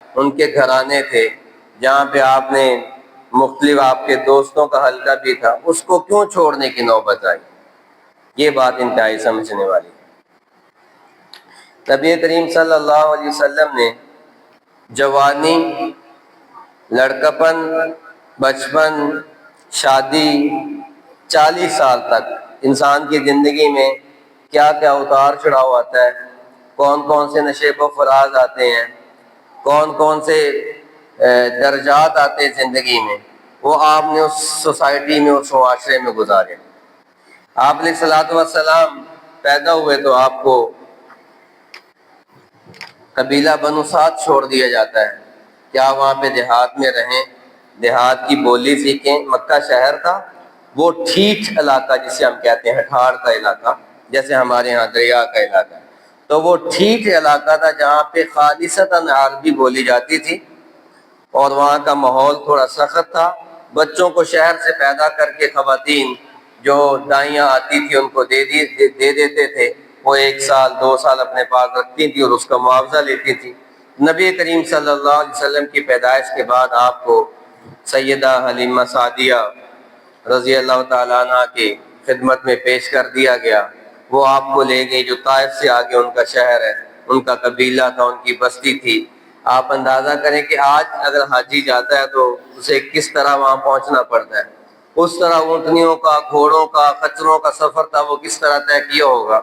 ان کے گھرانے تھے جہاں پہ آپ نے مختلف آپ کے دوستوں کا حلقہ بھی تھا، اس کو کیوں چھوڑنے کی نوبت آئی؟ یہ بات انتہائی سمجھنے والی ہے۔ نبی کریم صلی اللہ علیہ وسلم نے جوانی، لڑکپن، بچپن، شادی، 40 سال تک انسان کی زندگی میں کیا کیا اتار چڑھاؤ آتا ہے، کون کون سے نشیب و فراز آتے ہیں، کون کون سے درجات آتے ہیں زندگی میں، وہ آپ نے اس سوسائٹی میں، اس معاشرے میں گزارے۔ آپ علیہ الصلوۃ والسلام پیدا ہوئے تو آپ کو قبیلہ بنو سعد چھوڑ دیا جاتا ہے کہ آپ وہاں پہ دیہات میں رہیں، دیہات کی بولی سیکھیں۔ مکہ شہر تھا، وہ ٹھیٹھ علاقہ جسے ہم کہتے ہیں، ٹھاڑ کا علاقہ، جیسے ہمارے ہاں دریا کا علاقہ، تو وہ ٹھیٹھ علاقہ تھا جہاں پہ خالصتاً عربی بولی جاتی تھی، اور وہاں کا ماحول تھوڑا سخت تھا۔ بچوں کو شہر سے پیدا کر کے خواتین جو دائیاں آتی تھی ان کو دے دیتے تھے، وہ 1 سال 2 سال اپنے پاس رکھتی تھی اور اس کا معاوضہ لیتی تھی۔ نبی کریم صلی اللہ علیہ وسلم کی پیدائش کے بعد آپ کو سیدہ حلیمہ سعدیہ رضی اللہ تعالیٰ عنہ کی خدمت میں پیش کر دیا گیا۔ وہ آپ کو لے گئی، جو طائف سے آگے ان کا شہر ہے، ان کا قبیلہ تھا، ان کی بستی تھی۔ آپ اندازہ کریں کہ آج اگر حاجی جاتا ہے تو اسے کس طرح وہاں پہنچنا پڑتا ہے، اس طرح اونٹنیوں کا، گھوڑوں کا، خچروں کا سفر تھا، وہ کس طرح طے کیا ہوگا۔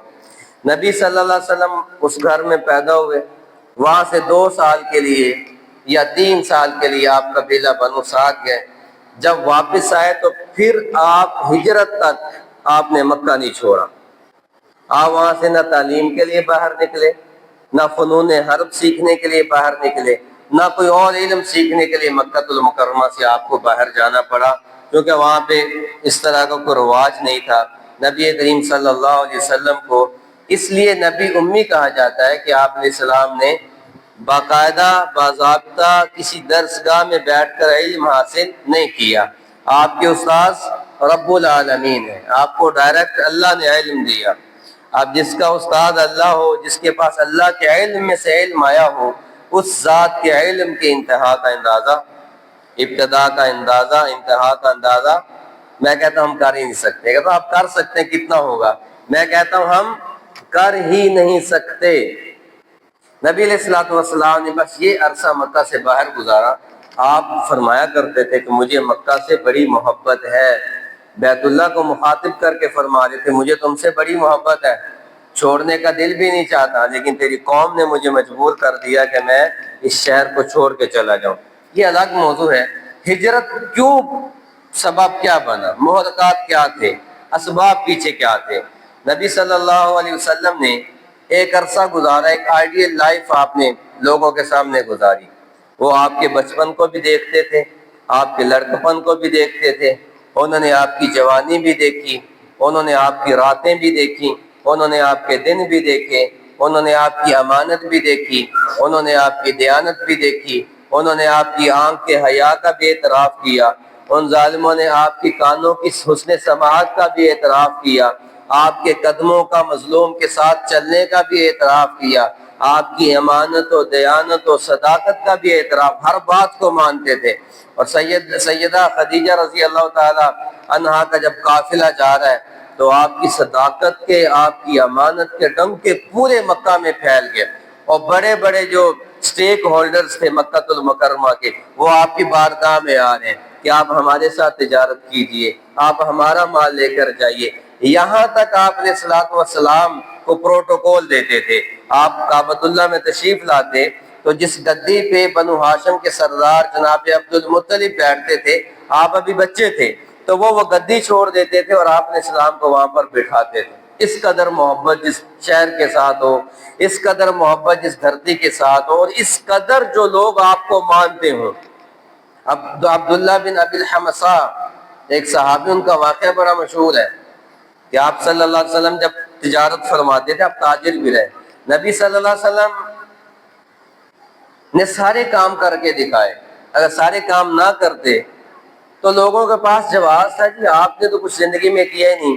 نبی صلی اللہ علیہ وسلم اس گھر میں پیدا ہوئے، وہاں سے 2 سال کے لیے یا 3 سال کے لیے آپ قبیلہ بنو سعد گئے۔ جب واپس آئے تو پھر آپ ہجرت تک آپ نے مکہ نہیں چھوڑا۔ آپ وہاں سے نہ تعلیم کے لیے باہر نکلے، نہ فنون حرب سیکھنے کے لیے باہر نکلے، نہ کوئی اور علم سیکھنے کے لیے مکہ المکرمہ سے آپ کو باہر جانا پڑا، کیونکہ وہاں پہ اس طرح کا کوئی رواج نہیں تھا۔ نبی کریم صلی اللہ علیہ وسلم کو اس لیے نبی امی کہا جاتا ہے کہ آپ علیہ السلام نے باقاعدہ باضابطہ کسی درسگاہ میں بیٹھ کر علم حاصل نہیں کیا۔ آپ کے استاذ رب العالمین ہیں، آپ کو ڈائریکٹ اللہ نے علم دیا۔ اب جس کا استاد اللہ ہو، جس کے پاس اللہ کے علم میں سے علم آیا ہو، اس ذات کے علم کے انتہا کا اندازہ، ابتدا کا اندازہ، انتہا کا اندازہ میں کہتا ہوں ہم کر ہی نہیں سکتے۔ کہتا ہوں آپ کر سکتے ہیں، کتنا ہوگا؟ میں کہتا ہوں ہم کر ہی نہیں سکتے۔ نبی علیہ الصلوۃ والسلام نے بس یہ عرصہ مکہ سے باہر گزارا۔ آپ فرمایا کرتے تھے کہ مجھے مکہ سے بڑی محبت ہے، بیت اللہ کو مخاطب کر کے فرما رہے تھے مجھے تم سے بڑی محبت ہے، چھوڑنے کا دل بھی نہیں چاہتا، لیکن تیری قوم نے مجھے مجبور کر دیا کہ میں اس شہر کو چھوڑ کے چلا جاؤں۔ یہ الگ موضوع ہے۔ ہجرت کیوں، سبب کیا بنا، محرکات کیا تھے، اسباب پیچھے کیا تھے؟ نبی صلی اللہ علیہ وسلم نے ایک عرصہ گزارا، ایک آئیڈیل لائف آپ نے لوگوں کے سامنے گزاری۔ وہ آپ کے بچپن کو بھی دیکھتے تھے، آپ کے لڑکپن کو بھی دیکھتے تھے، انہوں نے آپ کی جوانی بھی دیکھی، انہوں نے آپ کی راتیں بھی دیکھی، انہوں نے آپ کے دن بھی دیکھے، انہوں نے آپ کی امانت بھی دیکھی، انہوں نے آپ کی دیانت بھی دیکھی، انہوں نے آپ کی آنکھ کے حیا کا بھی اعتراف کیا، ان ظالموں نے آپ کی کانوں کی حسن سماعت کا بھی اعتراف کیا، آپ کے قدموں کا مظلوم کے ساتھ چلنے کا بھی اعتراف کیا، آپ کی امانت و دیانت و صداقت کا بھی اعتراف، ہر بات کو مانتے تھے۔ اور سیدہ خدیجہ رضی اللہ تعالی عنہا کا جب قافلہ جا رہا ہے تو آپ کی صداقت کے، آپ کی امانت کے ڈنکے پورے مکہ میں پھیل گئے، اور بڑے بڑے جو سٹیک ہولڈرز تھے مکہ المکرمہ کے، وہ آپ کی بارگاہ میں آ رہے ہیں کہ آپ ہمارے ساتھ تجارت کیجئے، آپ ہمارا مال لے کر جائیے۔ یہاں تک آپ علیہ الصلوۃ والسلام کو پروٹوکول دیتے تھے۔ آپ کعبۃ اللہ میں تشریف لاتے تو جس گدی پہ بنو ہاشم کے سردار جناب عبد المطلب بیٹھتے تھے، آپ ابھی بچے تھے، تو وہ گدی چھوڑ دیتے تھے اور آپ علیہ السلام کو وہاں پر بٹھاتے تھے۔ اس قدر محبت جس شہر کے ساتھ ہو، اس قدر محبت جس دھرتی کے ساتھ ہو، اور اس قدر جو لوگ آپ کو مانتے ہوں۔ اب عبداللہ بن ابی الحمصہ ایک صحابی، ان کا واقعہ بڑا مشہور ہے کہ آپ صلی اللہ علیہ وسلم جب تجارت فرماتے تھے، آپ تاجر بھی رہے، نبی صلی اللہ علیہ وسلم نے سارے کام کر کے دکھائے۔ اگر سارے کام نہ کرتے تو لوگوں کے پاس جواز تھا کہ آپ نے تو کچھ زندگی میں کیا ہی نہیں،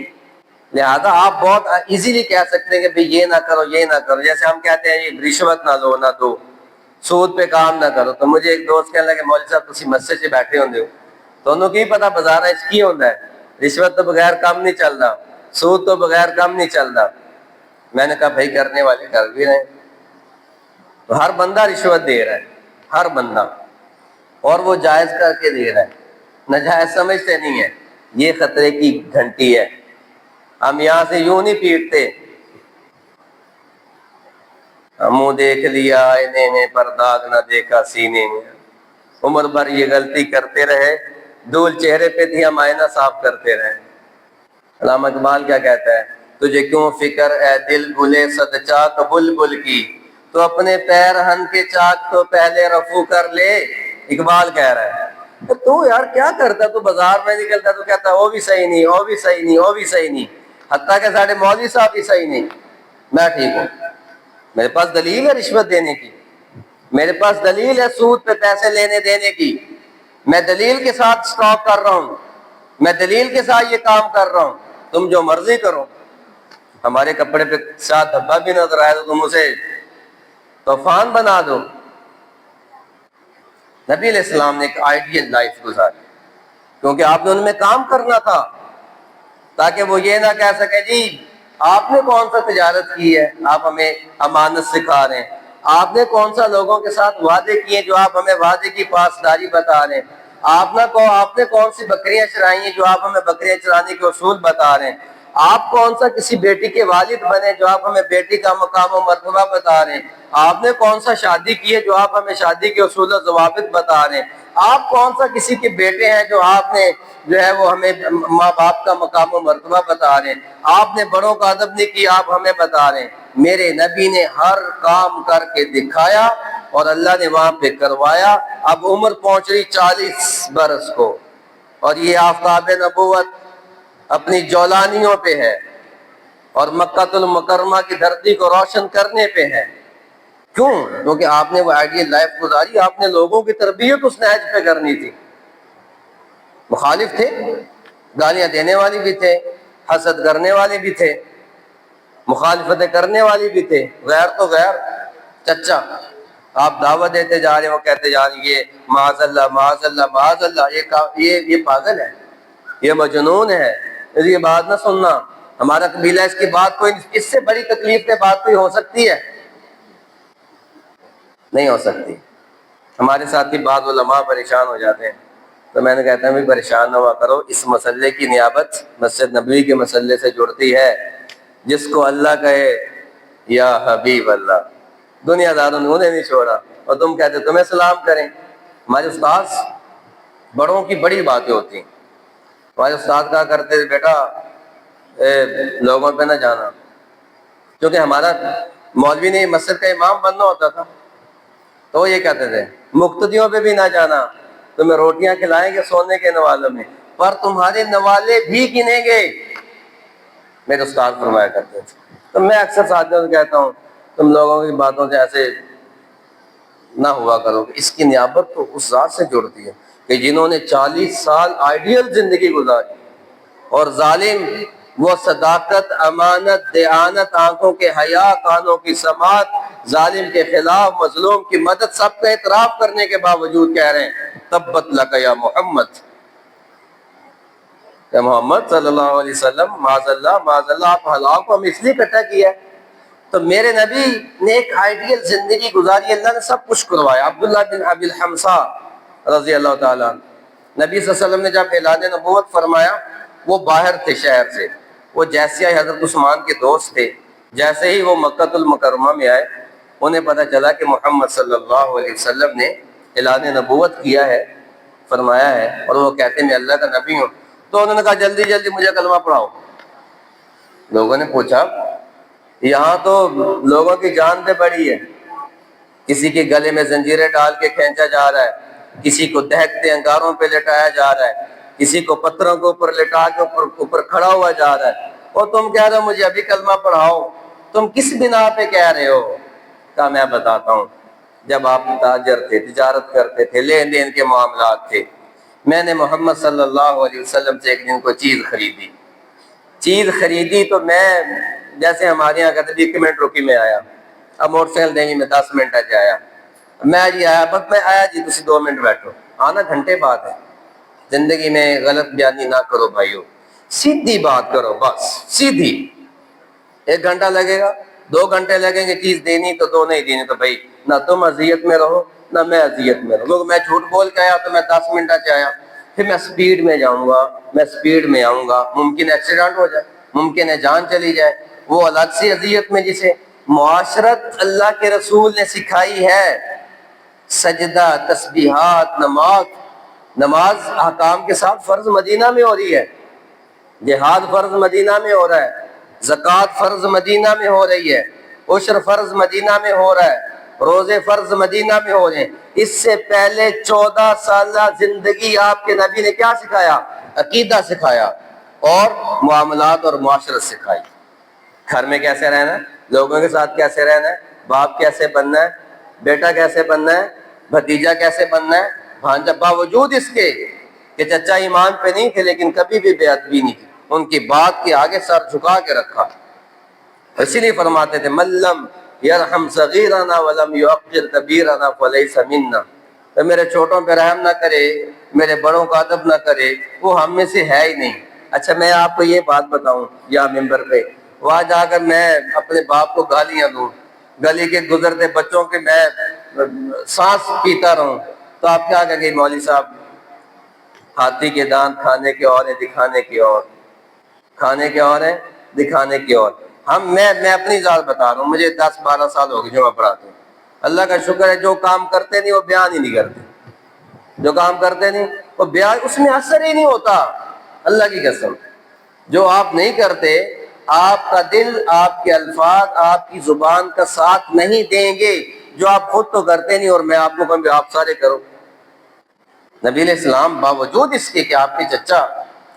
لہذا آپ بہت ایزیلی کہہ سکتے ہیں کہ بھئی یہ نہ کرو، یہ نہ کرو، جیسے ہم کہتے ہیں یہ رشوت نہ لو، نہ دو، سود پہ کام نہ کرو. تو مجھے ایک دوست کہنے لگے مولوی صاحب تسی مسجد سے بیٹھے ہوندے ہو تو انہوں کی پتا بازار ہے کی ہوتا ہے, رشوت تو بغیر کام نہیں چل رہا, سود تو بغیر کام نہیں چل رہا. میں نے کہا بھائی کرنے والے کر بھی رہے ہیں. تو ہر بندہ رشوت دے رہا ہے, ہر بندہ, اور وہ جائز کر کے دے رہا ہے, ناجائز سمجھتے نہیں ہے. یہ خطرے کی گھنٹی ہے. ہم یہاں سے یوں نہیں پیٹتے, منہ دیکھ لیا آئینے میں پر داغ نہ دیکھا سینے میں, عمر بھر یہ غلطی کرتے رہے, دھول چہرے پہ تھی ہم آئینہ صاف کرتے رہے. علامہ اقبال کیا کہتا ہے, تجھے کیوں فکر اے دل گلے صد چاک بلبل کی, تو اپنے پیر ہن کے چاک تو پہلے رفو کر لے. اقبال کہہ رہا ہے تو یار کیا کرتا, تو بازار میں نکلتا تو کہتا وہ بھی صحیح نہیں, وہ بھی صحیح نہیں, وہ بھی صحیح نہیں, حتیٰ کہ ساڑھے مولوی صاحب بھی صحیح نہیں. میں ٹھیک ہوں, میرے پاس دلیل ہے رشوت دینے کی, میرے پاس دلیل ہے سود پہ پیسے لینے دینے کی, میں دلیل کے ساتھ سٹاک کر رہا ہوں, میں دلیل کے ساتھ یہ کام کر رہا ہوں. تم جو مرضی کرو, ہمارے کپڑے پہ ساتھ دھبا بھی نظر آئے تو تم اسے طوفان بنا دو. نبی علیہ السلام نے ایک آئیڈیل لائف گزاری, کیونکہ آپ نے ان میں کام کرنا تھا تاکہ وہ یہ نہ کہہ سکے جی آپ نے کون سا تجارت کی ہے, آپ ہمیں امانت سکھا رہے ہیں, آپ نے کون سا لوگوں کے ساتھ وعدے کیے جو آپ ہمیں وعدے کی پاسداری بتا رہے ہیں, آپ نے کون سی بکریاں چرائی ہیں جو آپ ہمیں بکریاں چرانے کے اصول بتا رہے ہیں, آپ کون سا کسی بیٹی کے والد بنے جو آپ ہمیں بیٹی کا مقام و مرتبہ بتا رہے ہیں, آپ نے کون سا شادی کی ہے جو آپ ہمیں شادی کے اصول و ضوابط بتا رہے ہیں, آپ کون سا کسی کے بیٹے ہیں جو آپ نے جو ہے وہ ہمیں ماں باپ کا مقام و مرتبہ بتا رہے ہیں, آپ نے بڑوں کا ادب نہیں کیا آپ ہمیں بتا رہے ہیں. میرے نبی نے ہر کام کر کے دکھایا اور اللہ نے وہاں پہ کروایا. اب عمر پہنچ رہی 40 برس کو, اور یہ آفتاب نبوت اپنی جولانیوں پہ ہے اور مکہ المکرمہ کی دھرتی کو روشن کرنے پہ ہے. کیوں؟ کیونکہ آپ نے وہ آئیڈیل لائف گزاری, آپ نے لوگوں کی تربیت اس نہج پہ کرنی تھی. مخالف تھے, گالیاں دینے والے بھی تھے, حسد کرنے والے بھی تھے, مخالفتیں کرنے والے بھی تھے, غیر تو غیر چچا. آپ دعوت دیتے جا رہے ہیں, وہ کہتے جا رہے ہیں یہ معاذ اللہ معاذ اللہ معاذ اللہ, یہ پاگل ہے, یہ مجنون ہے, یہ بات نہ سننا. ہمارا قبیلہ اس کی بات کوئی, اس سے بڑی تکلیف پہ بات کوئی ہو سکتی ہے؟ نہیں ہو سکتی. ہمارے ساتھ ہی بعض علماء پریشان ہو جاتے ہیں, تو میں نے کہتا ہوں بھی پریشان نہ ہوا کرو, اس مسئلے کی نیابت مسجد نبوی کے مسئلے سے جڑتی ہے. جس کو اللہ کہے یا حبیب اللہ, دنیا داروں نے انہیں نہیں چھوڑا, اور تم کہتے تمہیں سلام کریں. ہمارے استاد بڑوں کی بڑی باتیں ہوتی ہیں. ہمارے استاد کہا کرتے تھے بیٹا لوگوں پہ نہ جانا, کیونکہ ہمارا مولوی نے مسجد کا امام بننا ہوتا تھا, تو وہ یہ کہتے تھے مقتدیوں پہ بھی نہ جانا, تمہیں روٹیاں کھلائیں گے سونے کے نوالوں میں, پر تمہارے نوالے بھی گنیں گے, میرے استاد فرمایا کرتے تھے. تو میں اکثر ساتھیوں سے کہتا ہوں تم لوگوں کی باتوں سے ایسے نہ ہوا کرو. اس کی نیابت تو اس ذات سے جڑتی ہے کہ جنہوں نے 40 سال آئیڈیل زندگی گزاری, اور ظالم وہ صداقت امانت دیانت آنکھوں کے حیا کانوں کی سماعت, ظالم کے خلاف مظلوم کی مدد, سب کا اعتراف کرنے کے باوجود کہہ رہے ہیں تبت لک یا محمد, یا محمد صلی اللہ علیہ وسلم معاذ اللہ آپ ہلاک کو ہم اس لیے اکٹھا کیا ہے. تو میرے نبی نے ایک آئیڈیل زندگی گزاری, اللہ نے سب کچھ کروایا. عبداللہ بن ابی الحمصہ رضی اللہ تعالیٰ عنہ, نبی صلی اللہ علیہ وسلم نے جب اعلان نبوت فرمایا, وہ باہر تھے شہر سے, وہ جیسے ہی حضرت عثمان کے دوست تھے, جیسے ہی وہ مکہ المکرمہ میں آئے, انہیں پتہ چلا کہ محمد صلی اللہ علیہ وسلم نے اعلان نبوت کیا ہے, فرمایا ہے, اور وہ کہتے ہیں میں اللہ کا نبی ہوں. تو انہوں نے کہا جلدی جلدی مجھے کلمہ پڑھاؤ. لوگوں نے پوچھا یہاں تو لوگوں کی جان پہ پڑی ہے, کسی کے گلے میں زنجیریں ڈال کے کھینچا جا رہا ہے, کسی کو دہکتے انگاروں پہ لٹایا جا رہا ہے, کسی کو پتھروں کے اوپر لٹا کے اوپر کھڑا ہوا جا رہا ہے, اور تم کہہ رہے ہو مجھے ابھی کلمہ پڑھاؤ, تم کس بنا پہ کہہ رہے ہو؟ کہا میں بتاتا ہوں, جب آپ تاجر تھے, تجارت کرتے تھے, لین دین کے معاملات تھے, میں نے محمد صلی اللہ علیہ وسلم سے ایک دن کو چیز خریدی تو میں جیسے ہمارے یہاں کہتے 20 منٹ رکی میں آیا, اب موٹر سائیکل دیں گے میں 10 منٹ آ آیا. میں جی آیا، بس میں آیا جی، تسی 2 منٹ بیٹھو، آنا گھنٹے بعد ہے۔ زندگی میں غلط بیانی نہ کرو بھائیو، سیدھی بات کرو، بس سیدھی۔ 1 گھنٹہ لگے گا، 2 گھنٹے لگیں گے، چیز دینی تو دو، نہیں دینی تو بھائی نہ تم اذیت میں رہو نہ میں اذیت میں رہوں۔ کیونکہ میں جھوٹ بول کے آیا تو میں 10 منٹ سے آیا، پھر میں سپیڈ میں جاؤں گا، میں سپیڈ میں آؤں گا، ممکن ایکسیڈنٹ ہو جائے، ممکن ہے جان چلی جائے، وہ الگ سی اذیت میں جسے معاشرت اللہ کے رسول نے سکھائی ہے۔ سجدہ، تسبیحات، نماز احکام کے ساتھ فرض مدینہ میں ہو رہی ہے، جہاد فرض مدینہ میں ہو رہا ہے، زکوٰۃ فرض مدینہ میں ہو رہی ہے، عشر فرض مدینہ میں ہو رہا ہے، روزے فرض مدینہ میں ہو رہے ہیں۔ اس سے پہلے 14 سالہ زندگی آپ کے نبی نے کیا سکھایا؟ عقیدہ سکھایا اور معاملات اور معاشرت سکھائی۔ گھر میں کیسے رہنا ہے، لوگوں کے ساتھ کیسے رہنا ہے، باپ کیسے بننا ہے، بیٹا کیسے بننا ہے، بھتیجا کیسے بننا ہے، بھانجا، باوجود اس کے کہ چچا ایمان پہ نہیں تھے لیکن کبھی بھی بے ادبی نہیں کی، ان کی بات کے آگے سر جھکا کے رکھا۔ اسی لیے فرماتے تھے من لم یرحم صغیرنا ولم یوقر کبیرنا فلیس منا، تو میرے چھوٹوں پہ رحم نہ کرے، میرے بڑوں کا ادب نہ کرے، وہ ہم میں سے ہے ہی نہیں۔ اچھا میں آپ کو یہ بات بتاؤں یا ممبر پہ، وہاں جا کر میں اپنے باپ کو گالیاں دوں، گلی کے گزرتے بچوں کے میں سانس پیتا رہوں، تو آپ کیا کہیں گے مولوی صاحب؟ ہاتھی کے دانت کھانے کے اور ہیں، دکھانے کے اور، کھانے کے اور ہیں، دکھانے کے اور۔ میں اپنی ذات بتا رہا ہوں، مجھے 10-12 سال ہو گئے جو میں پڑھاتا ہوں۔ اللہ کا شکر ہے جو کام کرتے نہیں وہ بیان ہی نہیں کرتے، جو کام کرتے نہیں وہ بیان، اس میں اثر ہی نہیں ہوتا۔ اللہ کی قسم، جو آپ نہیں کرتے، آپ کا دل، آپ کے الفاظ، آپ کی زبان کا ساتھ نہیں دیں گے۔ جو آپ خود تو کرتے نہیں، اور میں آپ کو کہوں کہ آپ سارے کرو۔ نبی علیہ السلام باوجود اس کے کہ آپ کے چچا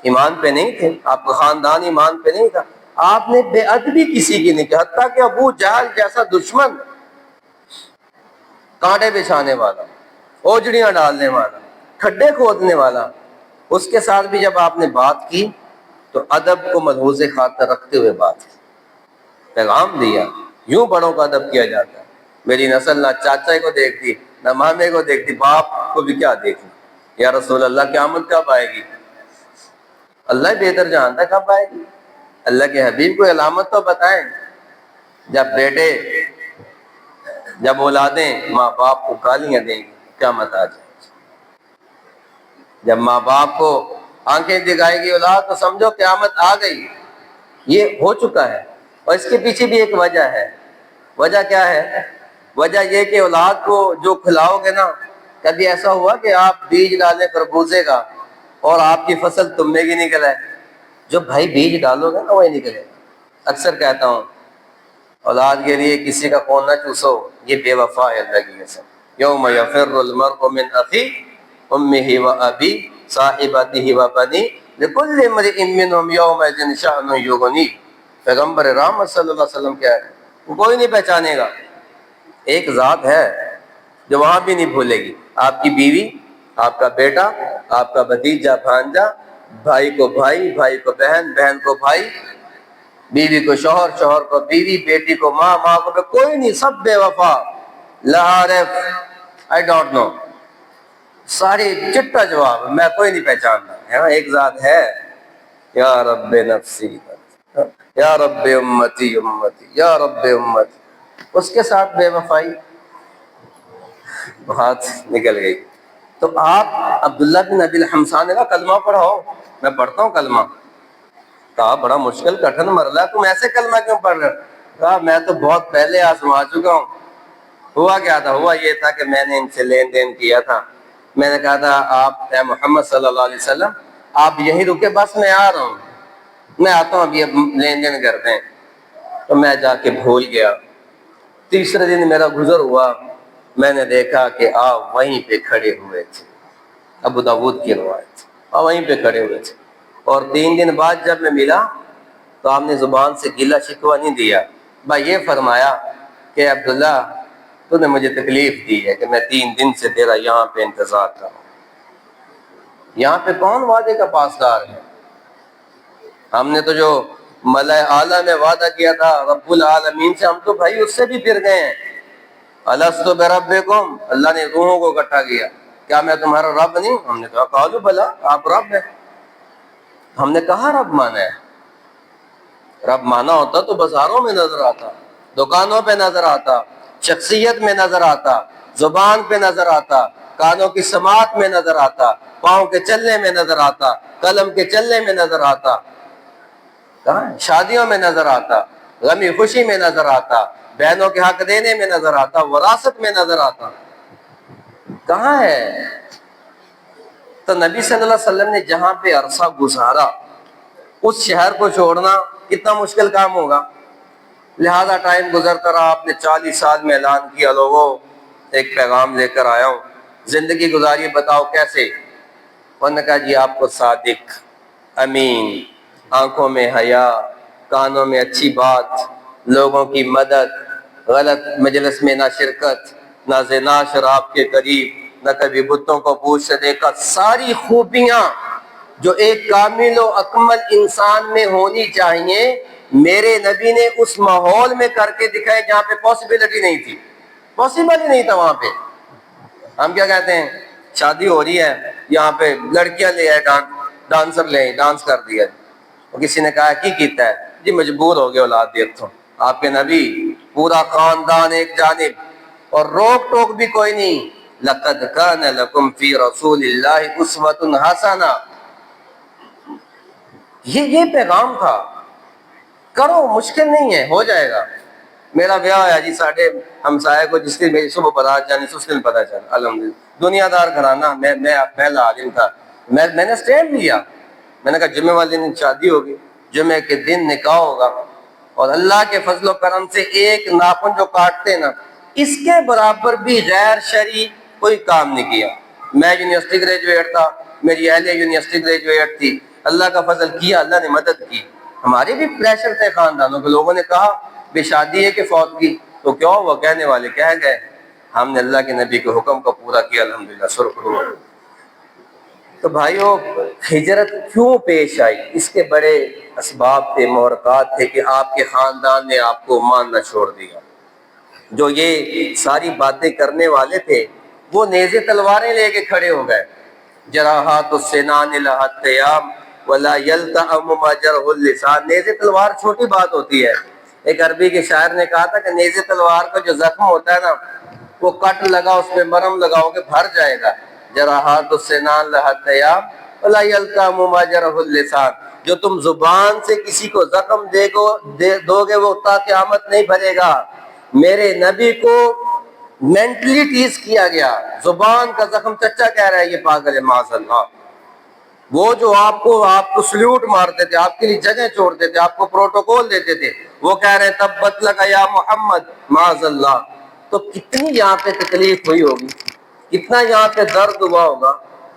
ایمان پہ نہیں تھے، آپ کا خاندان ایمان پہ نہیں تھا، آپ نے بے ادبی کسی کی نہیں کی، حتیٰ کہ ابو جہل جیسا دشمن، کانٹے بچھانے والا، اوجڑیاں ڈالنے والا، کھڈے کھودنے والا، اس کے ساتھ بھی جب آپ نے بات کی تو ادب کو ملحوظ خاطر رکھتے ہوئے بات کی، پیغام دیا۔ یوں بڑوں کا ادب کیا جاتا ہے۔ میری نسل نہ چاچا کو دیکھتی، نہ مامے کو دیکھتی، باپ کو بھی کیا دیکھتی؟ یا رسول اللہ قیامت کب آئے گی؟ اللہ بہتر جانتا ہے کب آئے گی۔ اللہ کے حبیب کو علامت تو بتائیں۔ جب بیٹے، جب اولادیں ماں باپ کو گالیاں دیں گی قیامت آ جائے گی۔ جب ماں باپ کو آنکھیں دکھائے گی اولاد تو سمجھو قیامت آ گئی۔ یہ ہو چکا ہے، اور اس کے پیچھے بھی ایک وجہ ہے۔ وجہ کیا ہے؟ وجہ یہ کہ اولاد کو جو کھلاؤ گے نا، کبھی ایسا ہوا کہ آپ بیج ڈالیں خربوزے کا اور آپ کی فصل تم میں بھی نکل آئے؟ جو بھائی بیج ڈالو گے نا وہی نکلے گا۔ اکثر کہتا ہوں اولاد کے لیے کسی کا خون نہ چوسو، یہ بے وفا ہے اللہ کی قسم۔ یوم یفر المرء من اخی امہ و ابی صاحبتہ و بنی لکل امرئ منہم یومئذ شأن یغنی۔ پیغمبر رحمت صلی اللہ علیہ وسلم کیا ہے؟ کوئی نہیں پہچانے گا۔ ایک ذات ہے جو وہاں بھی نہیں بھولے گی، آپ کی بیوی، آپ کا بیٹا، آپ کا بھتیجا، بھانجا، بھائی کو بھائی، بھائی کو بہن، بہن کو بھائی، بیوی کو شوہر، شوہر کو بیوی، بیٹی کو ماں، ماں کو کوئی نہیں، سب بے وفا۔ لا عارف، آئی ڈونٹ نو، ساری چٹا جواب، میں کوئی نہیں پہچانتا۔ ہاں ایک ذات ہے، یا رب نفسی، یا رب امتی امتی، یا رب امتی، اس کے ساتھ بے وفائی بات نکل گئی۔ تو آپ عبداللہ بن ابی الحمصا نے کہا کلمہ پڑھاؤ۔ میں پڑھتا ہوں کلمہ۔ کہا بڑا مشکل کٹھن مرلہ ہے، تم ایسے کلمہ کیوں پڑھ رہے ہو؟ کہا میں تو بہت پہلے آزما چکا ہوں۔ ہوا کیا تھا؟ ہوا یہ تھا کہ میں نے ان سے لین دین کیا تھا۔ میں نے کہا تھا آپ اے محمد صلی اللہ علیہ وسلم آپ یہیں رکے، بس میں آ رہا ہوں، میں آتا ہوں، اب یہ لین دین کرتے ہیں۔ تو میں جا کے بھول گیا۔ تیسرے دن میرا گزر ہوا، میں نے دیکھا کہ آپ وہیں پہ کھڑے ہوئے تھے، ابو داؤد کی روایت، آپ وہیں پہ کھڑے ہوئے تھے۔ اور 3 دن بعد جب میں ملا تو آپ نے زبان سے گلہ شکوہ نہیں دیا، بھائی یہ فرمایا کہ عبداللہ تو نے مجھے تکلیف دی ہے کہ میں 3 دن سے تیرا یہاں پہ انتظار کر رہا ہوں۔ یہاں پہ کون وعدے کا پاسدار ہے؟ ہم نے تو جو ملأ اعلیٰ میں وعدہ کیا تھا رب العالمین سے، ہم تو بھائی اس سے بھی پھر گئے ہیں۔ الستو بربکم، اللہ نے روحوں کو اکٹھا کیا، کیا میں تمہارا رب نہیں؟ ہم نے کہا قالوا بلا، آپ رب ہیں۔ ہم نے کہا رب مانا ہے، رب مانا ہوتا تو بازاروں میں نظر آتا، دکانوں پہ نظر آتا، شخصیت میں نظر آتا، زبان پہ نظر آتا، کانوں کی سماعت میں نظر آتا، پاؤں کے چلنے میں نظر آتا، قلم کے چلنے میں نظر آتا، کہاں ہے؟ شادیوں میں نظر آتا، غمی خوشی میں نظر آتا، بہنوں کے حق دینے میں نظر آتا، وراثت میں نظر آتا، کہاں ہے؟ تو نبی صلی اللہ علیہ وسلم نے جہاں پہ عرصہ گزارا اس شہر کو چھوڑنا کتنا مشکل کام ہوگا، لہذا ٹائم گزرتا رہا، آپ نے 40 سال میں اعلان کیا لوگوں ایک پیغام لے کر آیا ہوں، زندگی گزاری بتاؤ کیسے؟ انہوں نے کہا جی آپ کو صادق، امین، آنکھوں میں حیا، کانوں میں اچھی بات، لوگوں کی مدد، غلط مجلس میں نہ شرکت، نہ زنا شراب کے قریب، نہ کبھی بتوں کو پوچھ سے دیکھا، ساری خوبیاں جو ایک کامل و اکمل انسان میں ہونی چاہیے میرے نبی نے اس ماحول میں کر کے دکھائے جہاں پہ پاسبلٹی نہیں تھی، پاسبل ہی نہیں تھا وہاں پہ۔ ہم کیا کہتے ہیں، شادی ہو رہی ہے یہاں پہ لڑکیاں لے آئے، ڈانسر لے آئے، ڈانس کر دیا، اور کسی نے کہا کی کیتا ہے جی مجبور ہو گئے اولاد دیکھ تو، آپ کے نبی پورا خاندان ایک جانب اور روک ٹوک بھی کوئی نہیں، لقد کان لکم فی رسول اللہ اسوۃ حسنہ، یہ پیغام تھا، کرو، مشکل نہیں ہے، ہو جائے گا۔ میرا بیاہ ہے جی، ساڑھے ہمسائے کو جس کی میری صبح بارات جانی اس دن پتہ چلا، الحمدللہ، دنیا دار گھرانہ، میں پہلا عالم تھا، میں نے سٹینڈ لیا، میں نے کہا جمعہ والے دن شادی ہوگی، جمعہ کے دن نکاح ہوگا، اور اللہ کے فضل و کرم سے ایک ناخن جو کاٹتے نا اس کے برابر بھی غیر شرعی کوئی کام نہیں کیا۔ میں یونیورسٹی گریجویٹ تھا، میری اہلیہ یونیورسٹی گریجویٹ تھی، اللہ کا فضل کیا، اللہ نے مدد کی۔ ہمارے بھی پریشر تھے خاندانوں کے، لوگوں نے کہا بے شادی ہے کہ فوت کی، تو کیا ہوا، کہنے والے کہہ گئے، ہم نے اللہ کے نبی کے حکم کو پورا کیا، الحمدللہ، سرخرو۔ تو بھائیو، ہجرت کیوں پیش آئی؟ اس کے بڑے اسباب تھے، محرکات تھے کہ آپ کے خاندان نے آپ کو ماننا چھوڑ دیا۔ جو یہ ساری باتیں کرنے والے تھے وہ نیزے تلواریں لے کے کھڑے ہو گئے، جراحات السنان لہت قیام ولا یلتئم ما جرح اللسان۔ نیزے تلوار چھوٹی بات ہوتی ہے، ایک عربی کے شاعر نے کہا تھا کہ نیزے تلوار کا جو زخم ہوتا ہے نا وہ کٹ لگا، اس میں مرہم لگاؤ گے بھر جائے گا، جراحات السنان لہت قیام ولا یلتئم ما جرح اللسان۔ جو تم زبان سے کسی کو زخم دو گے وہ تا قیامت نہیں بھرے گا۔ میرے نبی کو مینٹلی ٹیز کیا گیا، زبان کا زخم، چچا کہہ رہا ہے یہ پاگل ہے، معاذ اللہ۔ وہ جو آپ کو سلیوٹ مارتے تھے، آپ کے لیے جگہ چھوڑتے تھے، آپ کو پروٹوکول دیتے تھے، وہ کہہ رہے ہیں تبت لک یا محمد، معاذ اللہ۔ تو کتنی یہاں پہ تکلیف ہوئی ہوگی، کتنا یہاں پہ درد ہوا ہوگا،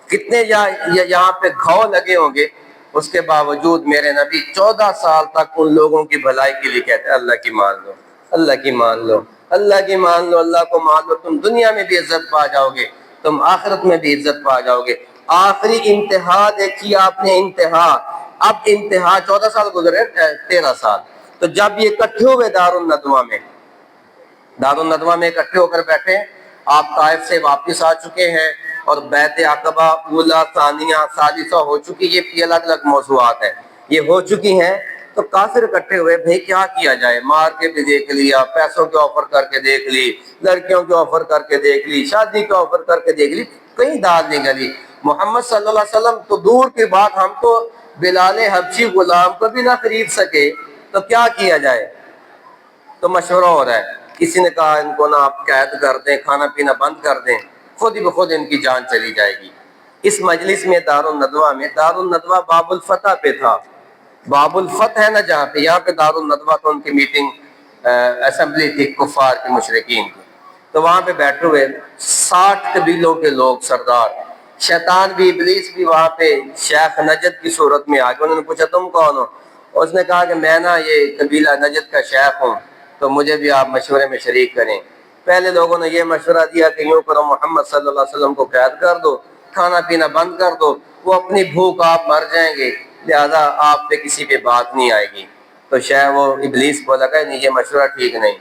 کتنے یہاں پہ گھاؤ لگے ہوں گے، اس کے باوجود میرے نبی 14 سال تک ان لوگوں کی بھلائی کے لیے کہتے ہیں اللہ کی مان لو، اللہ کی مان لو، اللہ کی مان لو، اللہ کو مان لو، تم دنیا میں بھی عزت پا جاؤ گے، تم آخرت میں بھی عزت پا جاؤ گے۔ آخری انتہا دیکھی آپ نے، انتہا، اب انتہا 14 سال گزرے، 13 سال، تو جب یہ اکٹھے ہوئے دارالندوہ میں اکٹھے ہو کر بیٹھے، آپ طائف سے واپس آ چکے ہیں اور بیعت عقبہ اولا، ثانیہ، ثالثہ ہو چکی، یہ الگ الگ موضوعات ہیں، یہ ہو چکی ہیں۔ تو کافر اکٹھے ہوئے، بھئی کیا کیا جائے، مار کے بھی دیکھ لیا، پیسوں کے آفر کر کے دیکھ لی، لڑکیوں کے آفر کر کے دیکھ لی، شادی کے آفر کر کے دیکھ لی، کہیں دال نہیں گلی۔ محمد صلی اللہ علیہ وسلم تو دور کی بات، ہم تو بلال حبشی غلام کو بھی نہ خرید سکے، تو کیا کیا جائے؟ تو مشورہ ہو رہا ہے، کسی نے کہا ان کو نہ آپ قید کر دیں، کھانا پینا بند کر دیں، خود ہی بخود ان کی جان چلی جائے گی۔ اس مجلس میں دارالندوہ باب الفتح پہ تھا، باب الفتح ہے نا جہاں پہ، یہاں پہ دارالندوہ تو ان کی میٹنگ اسمبلی تھی کفار کے مشرکین کی، تو وہاں پہ بیٹھے ہوئے 60 قبیلوں کے لوگ، سردار، شیطان بھی، ابلیس بھی وہاں پہ شیخ نجد کی صورت میں آ گئے۔ انہوں نے پوچھا تم کون ہو؟ اس نے کہا کہ میں نا یہ قبیلہ نجد کا شیخ ہوں، تو مجھے بھی آپ مشورے میں شریک کریں۔ پہلے لوگوں نے یہ مشورہ دیا کہ یوں کرو، محمد صلی اللہ علیہ وسلم کو قید کر دو، کھانا پینا بند کر دو، وہ اپنی بھوک آپ مر جائیں گے، لہذا آپ پہ کسی پہ بات نہیں آئے گی۔ تو شیخ وہ ابلیس بولا کہ نہیں، یہ مشورہ ٹھیک نہیں،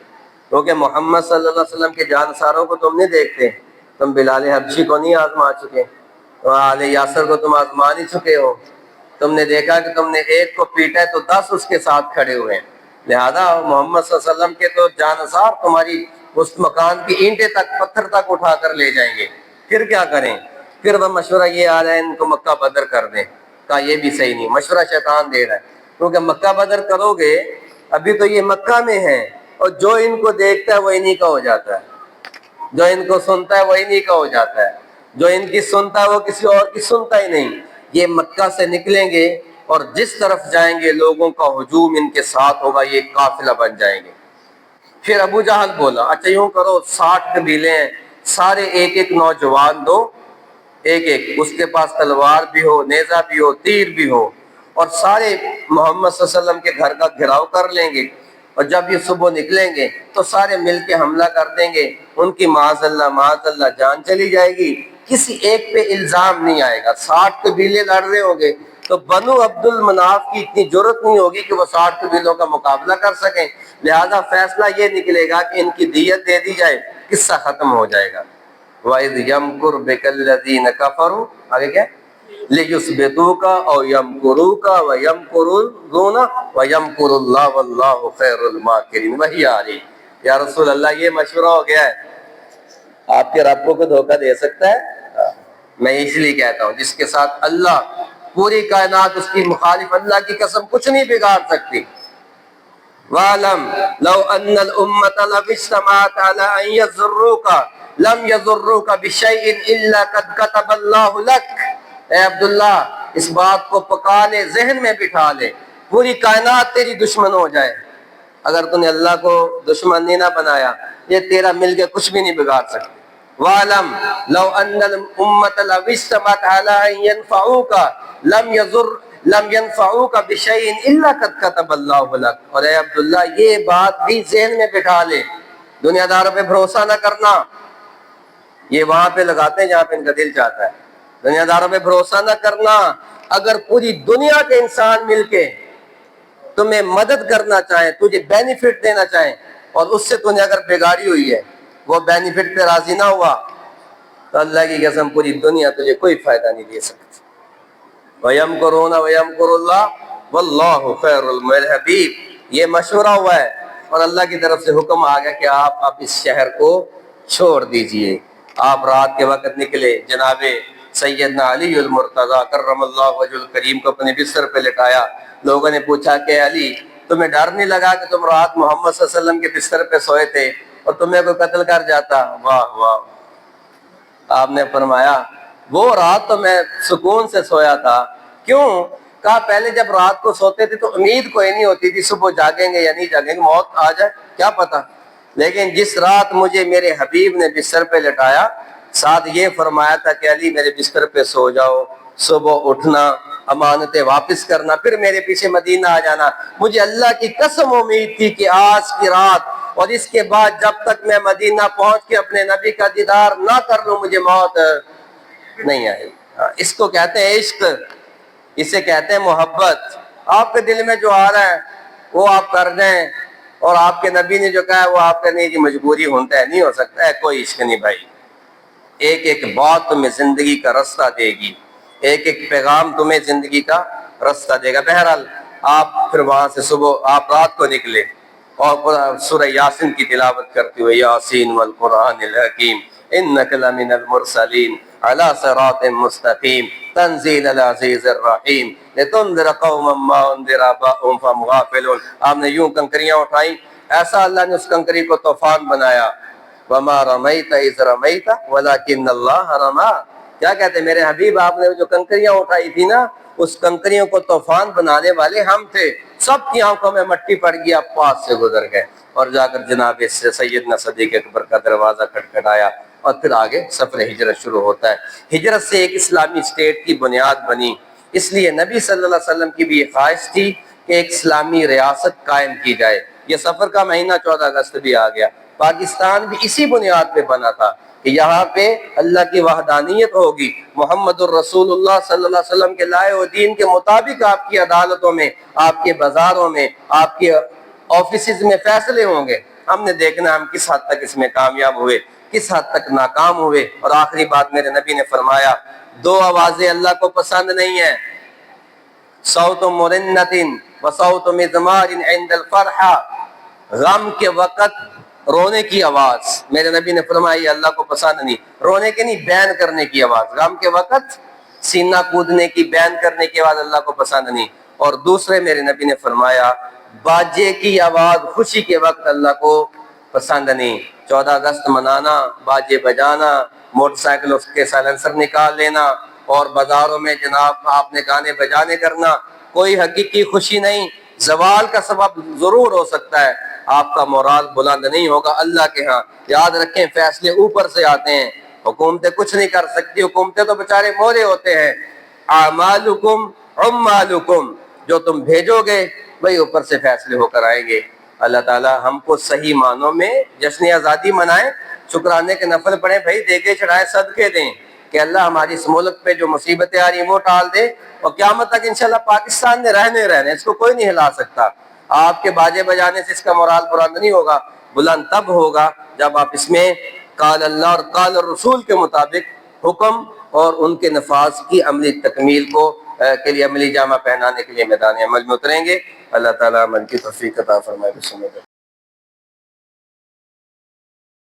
کیونکہ محمد صلی اللہ علیہ وسلم کے جانساروں کو تم نہیں دیکھتے، تم بلال حبشی کو نہیں آزما چکے، آل یاسر کو تم آزما نہیں چکے ہو، تم نے دیکھا کہ تم نے ایک کو پیٹا ہے تو 10 اس کے ساتھ کھڑے ہوئے ہیں، لہذا محمد صلی اللہ علیہ وسلم کے تو جانسار تمہاری اس مکان کی اینٹیں تک پتھر تک اٹھا کر لے جائیں گے، پھر کیا کریں؟ پھر وہ مشورہ یہ آ رہا ہے ان کو مکہ بدر کر دیں، کہا یہ بھی صحیح نہیں، مشورہ شیطان دے رہا ہے، کیونکہ مکہ بدر کرو گے ابھی تو یہ مکہ میں ہیں اور جو ان کو دیکھتا ہے وہ انہی کا ہو جاتا ہے، جو ان کو سنتا ہے وہ انہی کا ہو جاتا ہے، جو ان کی سنتا ہے وہ کسی اور کی سنتا ہی نہیں۔ یہ مکہ سے نکلیں گے اور جس طرف جائیں گے لوگوں کا ہجوم ان کے ساتھ ہوگا، یہ قافلہ بن جائیں گے۔ پھر ابو جہل بولا اچھا یوں کرو 60 قبیلے ہیں، سارے ایک ایک نوجوان دو، ایک ایک اس کے پاس تلوار بھی ہو، نیزہ بھی ہو، تیر بھی ہو، اور سارے محمد صلی اللہ علیہ وسلم کے گھر کا گھراؤ کر لیں گے، اور جب یہ صبح نکلیں گے تو سارے مل کے حملہ کر دیں گے، ان کی معاذ اللہ جان چلی جائے گی، کسی ایک پہ الزام نہیں آئے گا۔ 60 قبیلے لڑ رہے ہوں گے تو بنو عبد المناف کی اتنی جرت نہیں ہوگی کہ وہ 60 قبیلوں کا مقابلہ کر سکیں، لہذا فیصلہ یہ نکلے گا کہ ان کی دیت دے دی جائے، قصہ ختم ہو جائے گا۔ وَإِذْ يَمْكُرُ بِكَ الَّذِينَ كَفَرُوا، آگے کیا؟ لِيُثْبِتُوكَ أَوْ يَمْكُرُوكَ وَيَمْكُرُونَ وَيَمْكُرُ اللَّهُ وَاللَّهُ خَيْرُ الْمَاكِرِينَ۔ وہی آ رہی یا رسول اللہ یہ مشورہ ہو گیا ہے، آپ کے رب کو دھوکہ دے سکتا ہے؟ میں اس لیے کہتا ہوں جس کے ساتھ اللہ، پوری کائنات اس کی مخالف، اللہ کی قسم کچھ نہیں بگاڑ سکتی۔ وَعْلَمْ لَوْ أَنَّ الْأُمَّةَ لَوِ اجْتَمَعَتْ عَلَىٰ أَن يَضُرُّوكَ لَمْ يَضُرُّوكَ بِشَيْءٍ إِلَّا قَدْ كَتَبَ اللَّهُ لَكَ۔ اے عبداللہ اس بات کو پکا لے، ذہن میں بٹھا لے، پوری کائنات تیری دشمن ہو جائے، اگر تُو نے اللہ کو دشمن نہیں نہ بنایا یہ تیرا مل کے کچھ بھی نہیں بگاڑ سکتے۔ وَعْلَمْ لَوْ أَنَّ الْأُمَّةَ لَوِ اجْتَمَعَتْ عَلَىٰ أَن يَنفَعُوكَ لَمْ يَنفَعُوكَ بِشَيْءٍ إِلَّا قَدْ كَتَبَ اللَّهُ لَكَ۔ اور اے عبداللہ یہ بات بھی ذہن میں بٹھا لے، دنیا داروں پہ بھروسہ نہ کرنا، یہ وہاں پہ لگاتے ہیں جہاں پہ ان کا دل چاہتا ہے، دنیا داروں پہ بھروسہ نہ کرنا، اگر پوری دنیا کے انسان مل کے تمہیں مدد کرنا چاہیں، تجھے بینیفٹ دینا چاہیں، اور اس سے تمہیں اگر بگاڑی ہوئی ہے، وہ بینیفٹ پہ راضی نہ ہوا، تو اللہ کی قسم پوری دنیا تجھے کوئی فائدہ نہیں دے سکتی۔ وَيَمْكُرُونَ وَيَمْكُرُ اللَّهُ وَاللَّهُ خَيْرُ الْمَاكِرِينَ۔ یہ مشورہ ہوا ہے اور اللہ کی طرف سے حکم آ گیا کہ آپ اس شہر کو چھوڑ دیجئے۔ آپ رات کے وقت نکلے، جناب سیدنا علی المرتضیٰ کرم اللہ وجہ الکریم کو اپنے بستر پہ لٹایا، لوگوں نے پوچھا کہ علی تمہیں ڈر نہیں لگا کہ تم رات محمد صلی اللہ علیہ وسلم کے بستر پہ سوئے تھے اور تمہیں کوئی قتل کر جاتا؟ واہ واہ، آپ نے فرمایا وہ رات تو میں سکون سے سویا تھا، کیوں؟ کہا پہلے جب رات کو سوتے تھے تو امید کوئی نہیں ہوتی تھی صبح جاگیں گے یا نہیں جاگیں گے، موت آ جائے کیا پتا، لیکن جس رات مجھے میرے حبیب نے بستر پہ لٹایا، ساتھ یہ فرمایا تھا کہ علی میرے بستر پہ سو جاؤ، صبح اٹھنا، امانتیں واپس کرنا، پھر میرے پیچھے مدینہ آ جانا، مجھے اللہ کی قسم امید تھی کہ آج کی رات اور اس کے بعد جب تک میں مدینہ پہنچ کے اپنے نبی کا دیدار نہ کر لوں مجھے موت نہیں آئے۔ اس کو کہتے ہیں عشق، اسے کہتے ہیں محبت۔ آپ کے دل میں جو آ رہا ہے وہ آپ کر دیں، اور آپ کے نبی نے جو کہا ہے وہ آپ کرنے کی مجبوری ہوتا ہے، نہیں ہو سکتا ہے کوئی عشق نہیں بھائی۔ ایک ایک بات تمہیں زندگی کا رستہ دے گی، ایک ایک پیغام تمہیں زندگی کا رستہ دے گا۔ بہرحال آپ پھر وہاں سے صبح آپ رات کو نکلے اور سورہ یاسین کی تلاوت کرتے ہوئے یاسین والقرآن الحکیم انک لمن المرسلین علی صراط مستقیم تنزیل العزیز الرحیم لتنذر قوما ما انذر آباؤہم فہم غافلون۔ آپ نے یوں کنکریاں اٹھائیں، ایسا اللہ نے اس کنکری کو طوفان بنایا، وما رمیت اذ رمیت ولکن اللہ رمی۔ کیا کہتے ہیں میرے حبیب، آپ نے جو کنکریاں اٹھائی تھی نا، اس کنکریوں کو طوفان بنانے والے ہم تھے، سب کی آنکھوں میں مٹی پڑ گئی، آپ پاس سے گزر گئے، اور جا کر جناب سیدنا صدیق اکبر کا دروازہ کھٹکھٹایا، اور پھر آگے سفر ہجرت شروع ہوتا ہے۔ ہجرت سے ایک اسلامی اسٹیٹ کی بنیاد بنی، اس لیے نبی صلی اللہ علیہ وسلم کی بھی یہ خواہش تھی کہ ایک اسلامی ریاست قائم کی جائے۔ یہ سفر کا مہینہ 14 اگست بھی آ گیا، پاکستان بھی اسی بنیاد پہ بنا تھا کہ یہاں پہ اللہ کی وحدانیت ہوگی، محمد الرسول اللہ صلی اللہ علیہ وسلم کے لائے و دین کے مطابق آپ کی عدالتوں میں، آپ کے بازاروں میں، آپ کے آفیسز میں فیصلے ہوں گے۔ ہم نے دیکھنا ہم کس حد تک اس میں کامیاب ہوئے، کس حد تک ناکام ہوئے۔ اور آخری بات میرے نبی نے فرمایا دو آوازیں اللہ کو پسند نہیں ہیں، صوت مرنت و صوت مزمار عند الفرحہ، غم کے وقت رونے کی آواز، میرے نبی نے فرمایا یہ اللہ کو پسند نہیں، رونے کے نہیں بیان کرنے کی آواز، غم کے وقت سینہ کودنے کی بیان کرنے کی آواز اللہ کو پسند نہیں۔ اور دوسرے میرے نبی نے فرمایا باجے کی آواز خوشی کے وقت اللہ کو پسند نہیں، 14 اگست منانا، باجے بجانا، موٹر سائیکل اس کے سائلنسر نکال لینا اور بازاروں میں جناب آپ نے گانے بجانے کرنا، کوئی حقیقی خوشی نہیں، زوال کا سبب ضرور ہو سکتا ہے، آپ کا مورال بلند نہیں ہوگا اللہ کے ہاں۔ یاد رکھیں فیصلے اوپر سے آتے ہیں، حکومتیں کچھ نہیں کر سکتی، حکومتیں تو بےچارے مورے ہوتے ہیں۔ اعمالکم عمالکم، جو تم بھیجو گے وہی اوپر سے فیصلے ہو کر آئیں گے۔ اللہ تعالی ہم کو صحیح معنوں میں جشن آزادی منائیں، شکرانے کے نفل پڑھیں، بھائی دیگے چڑھائے صدقے دیں کہ اللہ ہماری اس ملک پہ جو مصیبتیں آ رہی ہیں وہ ٹال دے، اور قیامت تک انشاءاللہ پاکستان نے رہنے اس کو کوئی نہیں ہلا سکتا۔ آپ کے باجے بجانے سے اس کا مورال بلند نہیں ہوگا، بلند تب ہوگا جب آپ اس میں قال اللہ اور قال الرسول کے مطابق حکم اور ان کے نفاذ کی عملی تکمیل کے لیے عملی جامہ پہنانے کے لیے میدان عمل میں اتریں گے۔ اللہ تعالیٰ عمل کی توفیق عطا فرمائے۔